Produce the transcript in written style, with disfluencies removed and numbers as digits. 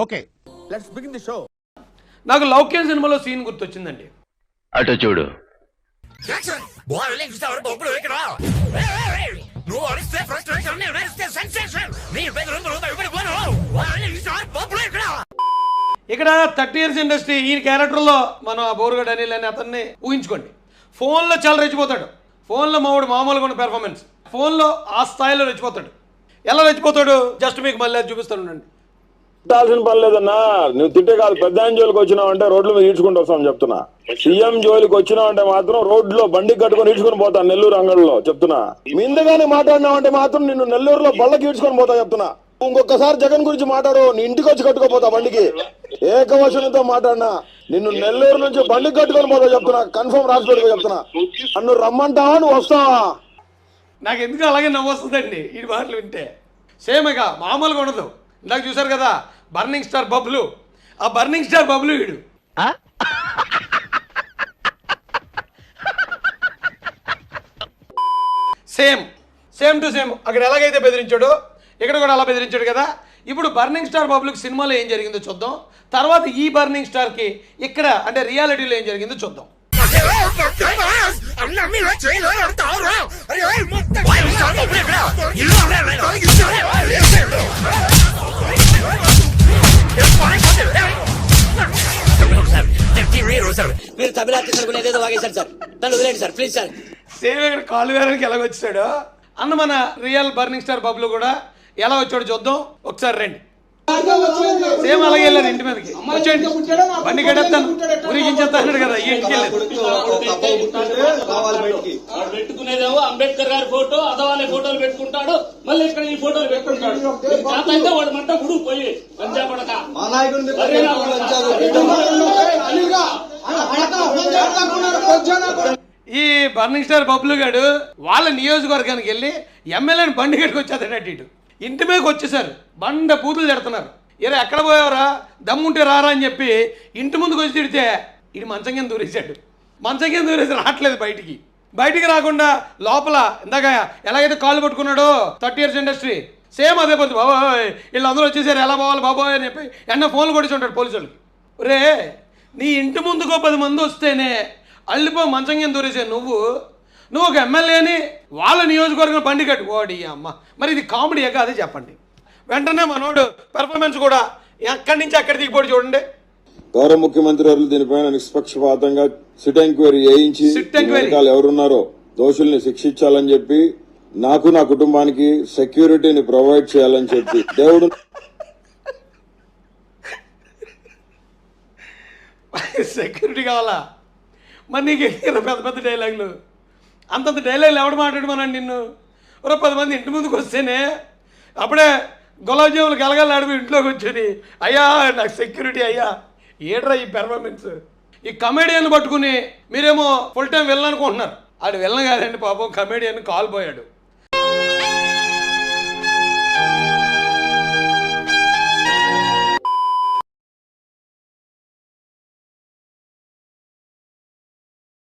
Okay, let's begin the show. నాకు లౌక్యం సినిమాలో scene గుర్తొచ్చిందండి. అటు చూడు. ఇక్కడ 30 years ఇండస్ట్రీ ఈ క్యారెక్టర్లో మనం బోరుగడ్ అనిల్ అని అతన్ని ఊహించుకోండి. ఫోన్లో చాలా రెచ్చిపోతాడు. ఫోన్లో మామూలుగా ఉన్న పెర్ఫార్మెన్స్, ఫోన్లో ఆ స్థాయిలో రెచ్చిపోతాడు. ఎలా రెచ్చిపోతాడు జస్ట్ మీకు మళ్ళీ చూపిస్తాను. తిట్టాల్సిన పని లేదన్నా. నువ్వు తిట్టే కాదు, పెద్ద ఆయన జోలికి వచ్చినావు అంటే రోడ్ల మీద ఈడ్చుకుంటూ వస్తాం చెప్తున్నా. సీఎం జోలికి వచ్చినావు అంటే మాత్రం రోడ్లో బండి కట్టుకొని ఈడ్చుకొని పోతాను నెల్లూరు అంగడిలో చెప్తున్నా. మిందగానే మాట్లాడినావు అంటే మాత్రం నిన్ను నెల్లూరులో బళ్ళకి ఈడ్చుకొని పోతా చెప్తున్నా. ఇంకొకసారి జగన్ గురించి మాట్లాడు, నీ ఇంటికి వచ్చి కట్టుకోపోతా బండికి. ఏకవచనంతో మాట్లాడినా నిన్ను నెల్లూరు నుంచి బండికి కట్టుకొని పోతా చెప్తున్నా. కన్ఫర్మ్ రాసి పెట్టుకో చెప్తున్నా. నన్ను రమ్మంటావా, నువ్వు వస్తావా? నాకు ఎందుకు అలాగే నవ్వు వస్తుందండి ఈ మాటలు వింటే. సేమ్గా మామూలుగా ఉండదు. ఇందాక చూసారు కదా బర్నింగ్ స్టార్ బబ్లు, ఆ బర్నింగ్ స్టార్ బబ్లు వీడు. Same to same. అక్కడ ఎలాగైతే బెదిరించాడో ఇక్కడ కూడా అలా బెదిరించాడు కదా. ఇప్పుడు బర్నింగ్ స్టార్ బబ్లుకి సినిమాలో ఏం జరిగిందో చూద్దాం. తర్వాత ఈ బర్నింగ్ స్టార్కి ఇక్కడ అంటే రియాలిటీలో ఏం జరిగిందో చూద్దాం. మీరు తమిళ ఏదో వాగేశారు సార్, నన్ను వదిలేండి సార్ ప్లీజ్ సార్. సేమ్ ఇక్కడ కాలు వేరానికి ఎలా వచ్చాడో అన్న మన రియల్ బర్నింగ్ స్టార్ బబ్లు కూడా ఎలా వచ్చాడో చూద్దాం. ఒకసారి రండి. సేమ్ అలాగే వెళ్ళారు ఇంటి మీదకి. వచ్చేయండి, బండి గడేస్తాను, ఉరిగించేస్తాడు కదా ఈ ఇంటికి వెళ్ళారు. పెట్టుకునేదేమో అంబేద్కర్ గారి ఫోటో, అదవాళ్ళ ఫోటోలు పెట్టుకుంటాడు, మళ్ళీ ఇక్కడ ఈ ఫోటోలు పెట్టుకుంటాడు. అయితే వాడు మంట గుడు పోయి పంజాబడక ఈ బర్నింగ్ స్టార్ బబ్లు గాడు వాళ్ళ నియోజకవర్గానికి వెళ్ళి ఎమ్మెల్యేని బండి గడికి వచ్చేదన్నట్టు ఇటు ఇంటి మీదకి వచ్చేసారు. బండ పూతులు తిడుతున్నారు. ఇరా ఎక్కడ పోయావరా, దమ్ముంటే రారా అని చెప్పి ఇంటి ముందుకు వచ్చి తిడితే ఇటు మంచం కింద దూరేశాడు. మంచం కింద దూరేసి రావట్లేదు బయటికి రాకుండా లోపల ఇందాక ఎలాగైతే కాళ్ళు పట్టుకున్నాడో 30 years ఇండస్ట్రీ సేమ్ అదే పోతుంది. బాబోయ్ వీళ్ళందరూ వచ్చేసారు, ఎలా పోవాలి బాబోయ్ అని చెప్పి ఫోన్లు కొడిచి ఉంటాడు పోలీసులకి. రే నీ ఇంటి ముందుకో 10 మంది వస్తేనే అల్లిపో మంచం కింద దూరేసే నువ్వు ఒక ఎమ్మెల్యేని వాళ్ళ నియోజకవర్గం బండి కట్టు ఓడి అమ్మ. మరి ఇది కామెడీయే కాదు చెప్పండి. వెంటనే మనోడు పెర్ఫార్మెన్స్ కూడా ఎక్కడి నుంచి అక్కడి దిగిపోయి చూడండి. గౌరవ ముఖ్యమంత్రి వారు దీనిపైన నిష్పక్షపాతంగా సిట్ ఎంక్వైరీ చేయించి ఎవరున్నారో దోషుల్ని శిక్షించాలని చెప్పి, నాకు నా కుటుంబానికి సెక్యూరిటీని ప్రొవైడ్ చేయాలని చెప్పి దేవుడు సెక్యూరిటీ కావాలా? మరి నీకు పెద్ద డైలాగులు, అంతంత డైలాగులు ఎవడు మాట్లాడమన్నాడు నిన్ను? ఒక 10 మంది ఇంటి ముందుకు వస్తేనే అప్పుడే గులాబ్ జాములు కలగాలి ఇంట్లోకి వచ్చి అయ్యా నాకు సెక్యూరిటీ అయ్యా. ఏడ్రా ఈ పెర్ఫార్మెన్స్? ఈ కమెడియన్ పట్టుకుని మీరేమో ఫుల్ టైం వెళ్ళనుకుంటున్నారు. ఆడు వెళ్ళను కాదండి పాపం, కమెడియన్ కాల్ పోయాడు.